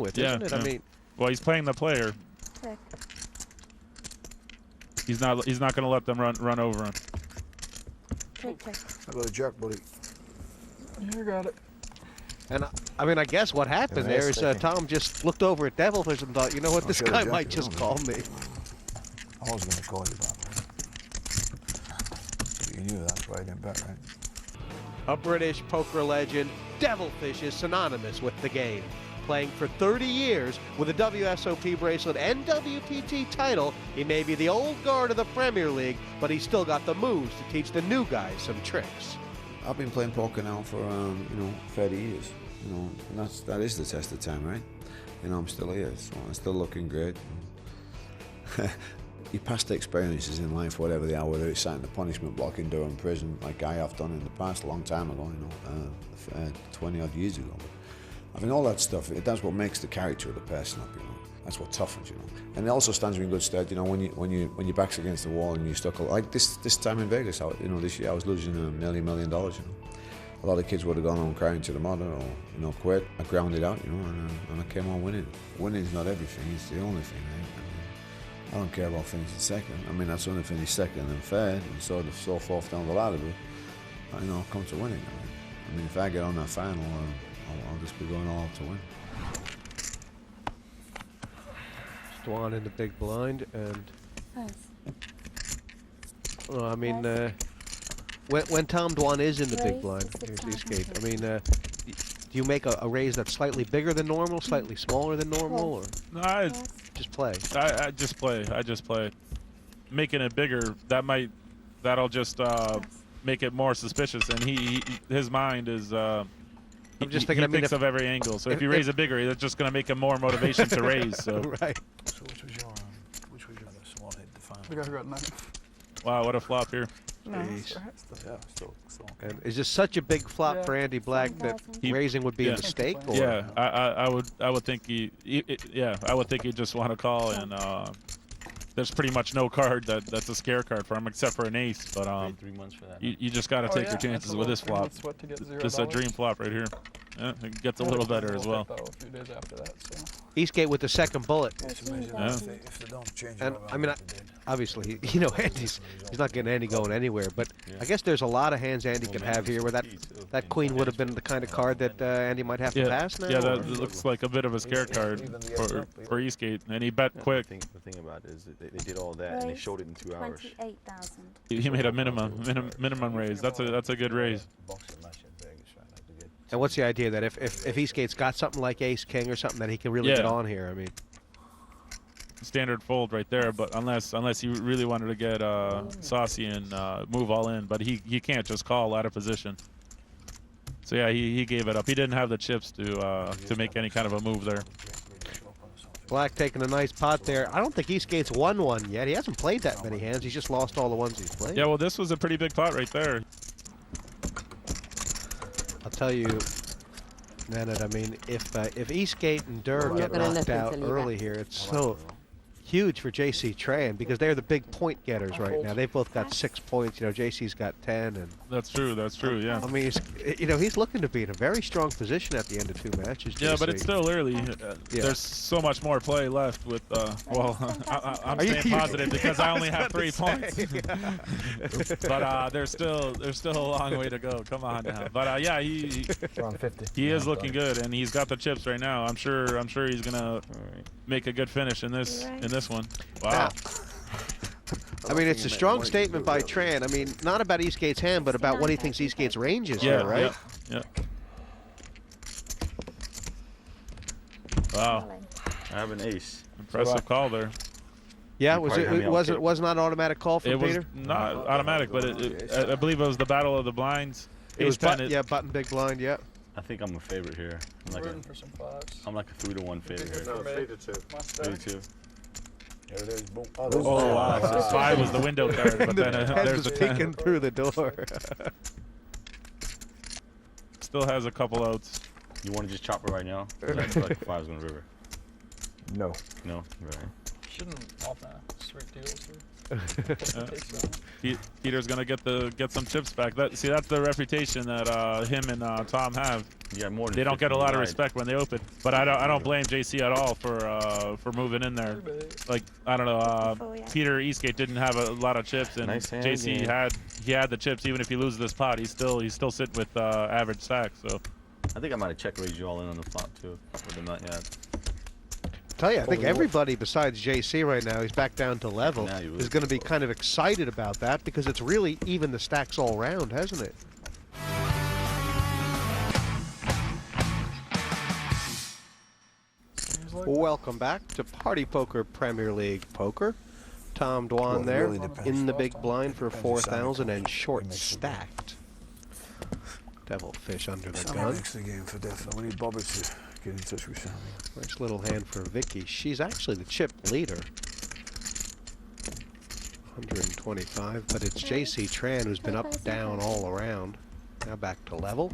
with, isn't it? I mean, well, he's playing the player. Check. He's not going to let them run over him. Check, check. I got a jack, buddy. You got it. and I mean, I guess what happened there is Tom just looked over at Devilfish and thought, you know what, this guy might just call me. I was going to call you back, right? You knew that's why I didn't bet, right? A British poker legend, Devilfish is synonymous with the game. Playing for 30 years with a WSOP bracelet and WPT title, he may be the old guard of the Premier League, but he's still got the moves to teach the new guys some tricks. I've been playing poker now for 30 years. And that is the test of time, right? I'm still here, so I'm still looking great. Your past experiences in life, whatever they are, whether it's sat in the punishment block in Durham prison, like I have done in the past, a long time ago, 20 odd years ago. I think all that stuff, that's what makes the character of the person up, That's what toughens, And it also stands you in good stead, when your back's against the wall and you're stuck, like this time in Vegas, this year I was losing $1 million, A lot of kids would have gone home crying to the mother or, quit. I grounded out, and I came on winning. Winning's not everything, it's the only thing, right? I don't care about finishing second. That's only finish second and third, and so forth down the ladder, but I'll come to winning. If I get on that final, I'll just be going all out to win. Dwan in the big blind, and when Tom Dwan is in the big blind, here's the escape. Do you make a raise that's slightly bigger than normal, slightly smaller than normal, or No, I just play? I just play. Making it bigger, that'll just make it more suspicious, and his mind is. I'm just thinking. He thinks of every angle. So if you raise it bigger, that's just going to make him more motivation to raise. So right. So which was your small head to find? The guy who got 9. wow, what a flop here. No, Jeez. Yeah, still. And is this such a big flop for Andy Black that raising would be a mistake? Or? Yeah, I would think I would think he'd just want to call, and there's pretty much no card that's a scare card for him except for an ace. But 3 months for that. you just got to take your chances with this flop. This is a dream flop right here. Yeah, it gets a little better as well. A few days after that, so. Eastgate with the second bullet. It's amazing if they don't change And it. obviously, Andy's he's not getting Andy going anywhere. But I guess there's a lot of hands Andy could have here where that queen would have been the kind of card that Andy might have to pass now. Yeah, that looks like a bit of a scare card for Eastgate, and he bet quick. The thing about it is that they did all that and they showed it in 2 hours. 28,000. He made a minimum raise. That's a good raise. And what's the idea that if Eastgate's got something like Ace King or something that he can really get on here? Standard fold right there, but unless you really wanted to get saucy and move all in, but he can't just call out of position. So yeah, he gave it up. He didn't have the chips to make any kind of a move there. Black taking a nice pot there. I don't think Eastgate's won one yet. He hasn't played that many hands. He's just lost all the ones he's played. Yeah, well, this was a pretty big pot right there. I'll tell you, Nanette, if Eastgate and Durr get knocked out early here, it's so huge for JC Tran because they're the big point getters right now. They've both got 6 points. JC's got 10, and that's true. Yeah. He's looking to be in a very strong position at the end of 2 matches. Yeah, but it's still early. There's so much more play left with. I'm staying positive because I only have 3 points. But there's still a long way to go. Come on now. But yeah, he is looking good, and he's got the chips right now. I'm sure he's gonna make a good finish in this one. Wow. It's a strong statement by Tran. Not about Eastgate's hand, but about what he thinks Eastgate's range is here, right? Yeah. Wow. I have an ace. Impressive call there. Yeah, was not an automatic call from Peter? It was not automatic, but I believe it was the battle of the blinds. It was button big blind, yeah. I think I'm a favorite here. I'm like a 3-to-1 favorite here. No, 3-to-2. 3-2. There it is. Boom. Oh wow! So 5 was the window card, but then there's a 10. Peeking through the door. Still has a couple outs. You want to just chop it right now? I feel like 5's gonna river. No. No, right. Shouldn't offer sweet deals here. Peter's gonna get some chips back. That's the reputation that him and Tom have. Yeah, more than they don't get a lot of wide. respect when they open. But I don't blame JC at all for moving in there. Like I don't know, Peter Eastgate didn't have a lot of chips, and Nice hand, JC yeah. had the chips. Even if he loses this pot, he's still sitting with average stacks. So I think I might have check raised you all in on the flop too with the nut yet. Tell you, I think everybody besides JC right now, he's back down to level, Now you is going to be kind of excited about that because it's really even the stacks all round, hasn't it? Welcome back to Party Poker Premier League Poker. Tom Dwan there in the big blind for 4,000 and short stacked. Devilfish under the gun. Makes the game for death. We need Bobby to get in touch with Sammy. Nice little hand for Vicky. She's actually the chip leader. 125, but it's JC Tran who's been up, down, all around. Now back to level.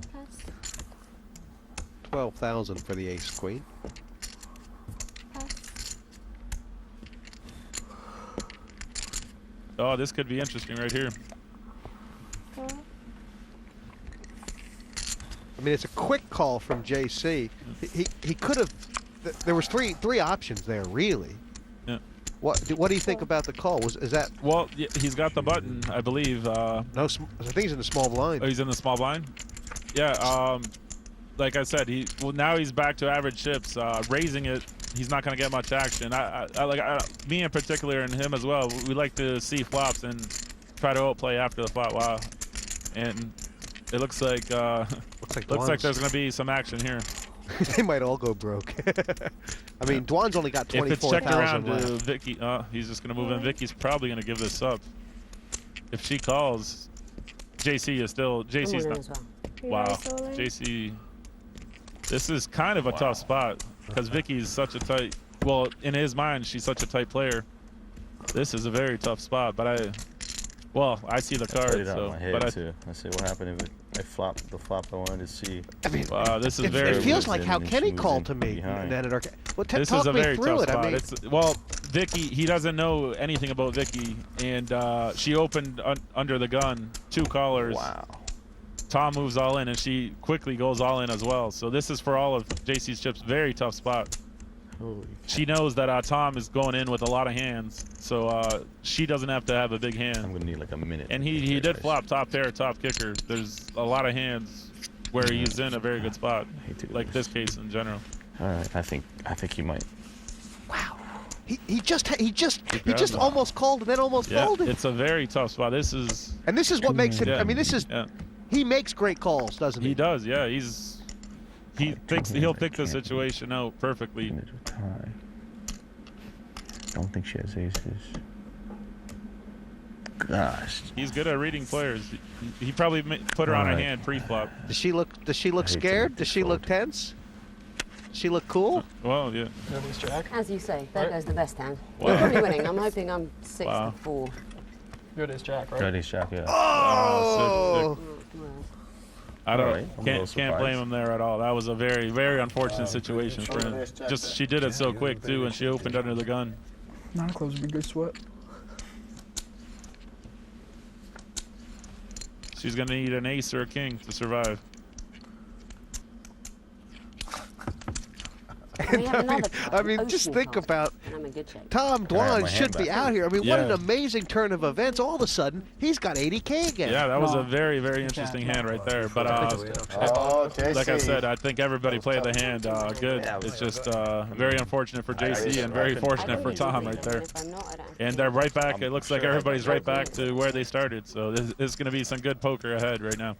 12,000 for the ace queen. oh, this could be interesting right here. I mean, it's a quick call from JC. He could have. There was three options there, really. Yeah. What do you think about the call? Is that? Well, yeah, he's got the button, I believe. No, I think he's in the small blind. Oh, he's in the small blind. Yeah. Like I said, now he's back to average chips. Raising it, he's not going to get much action. Me in particular, and him as well. We like to see flops and try to outplay after the flop. Wow. And it looks like there's going to be some action here. They might all go broke. I mean, Dwan's only got 24,000 If it's checked around left. to Vicky, he's just going to move in. Vicky's probably going to give this up. If she calls, JC's not. Wow, JC. This is kind of a tough spot because Vicky's such a tight. Well, in his mind, she's such a tight player. This is a very tough spot, but I see the card. Put it out of my head too. I say, what happened if I flopped the flop I wanted to see? I mean, this is very. It feels like how and Kenny she called moves to in me. behind. Well, This talk is a me very through tough it. spot. I mean, Well, Vicky, he doesn't know anything about Vicky, and she opened under the gun, 2 callers. Wow. Tom moves all in, and she quickly goes all in as well. So this is for all of JC's chips. Very tough spot. Holy She knows that Tom is going in with a lot of hands, so she doesn't have to have a big hand. I'm gonna need like a minute. And he did flop top pair, top kicker. There's a lot of hands where he's in a very good spot, like this case in general. All right, I think he might. wow. He just almost called and then almost folded. It's a very tough spot. This is what makes it. Yeah. I mean, he makes great calls, doesn't he? He does, yeah. He'll pick the situation out perfectly. I don't think she has aces. Gosh. He's good at reading players. He probably put her on her hand pre-flop. Does she look scared? Does she look tense? Does she look cool? Well, yeah. Nobody's jack. As you say, there goes the best hand. Wow. You're probably winning. I'm hoping I'm 6-4. Good ace jack, right? Good ace jack, yeah. Oh! I don't. Alright, I'm a little Can't blame surprised. him there at all. That was a very, very unfortunate situation for him. Just she did it so quick too, and she opened under the gun. 9 clubs would be good sweat. She's gonna need an ace or a king to survive. We have another I mean, just think card, about and I'm in good shape. Tom I have Dwan my should hand be back. out here. I mean, what an Yeah. amazing turn of events. All of a sudden, he's got 80K again. Yeah, that was a very, very interesting hand right there. But like I said, I think everybody played the hand good. It's just very unfortunate for JC and very fortunate for Tom right there. If I'm not, I don't have to. And they're right back. It looks like everybody's right back to where they started. So this is going to be some good poker ahead right now.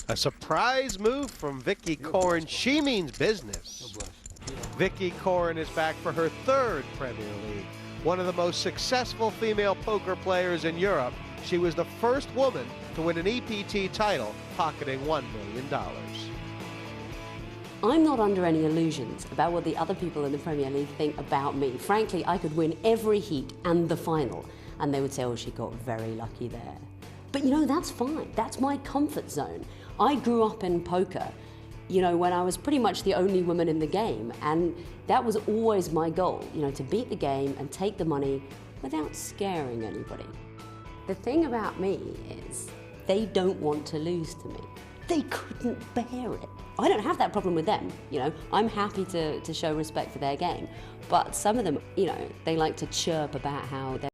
A surprise move from Vicky Corin. She means business. Vicky Corin is back for her 3rd Premier League. One of the most successful female poker players in Europe. She was the first woman to win an EPT title, pocketing $1 million. I'm not under any illusions about what the other people in the Premier League think about me. Frankly, I could win every heat and the final, and they would say, oh, she got very lucky there. But you know, that's fine. That's my comfort zone. I grew up in poker you know, when I was pretty much the only woman in the game, and that was always my goal, you know, to beat the game and take the money without scaring anybody. The thing about me is they don't want to lose to me. They couldn't bear it. I don't have that problem with them, you know. I'm happy to show respect for their game, but some of them, you know, they like to chirp about how they're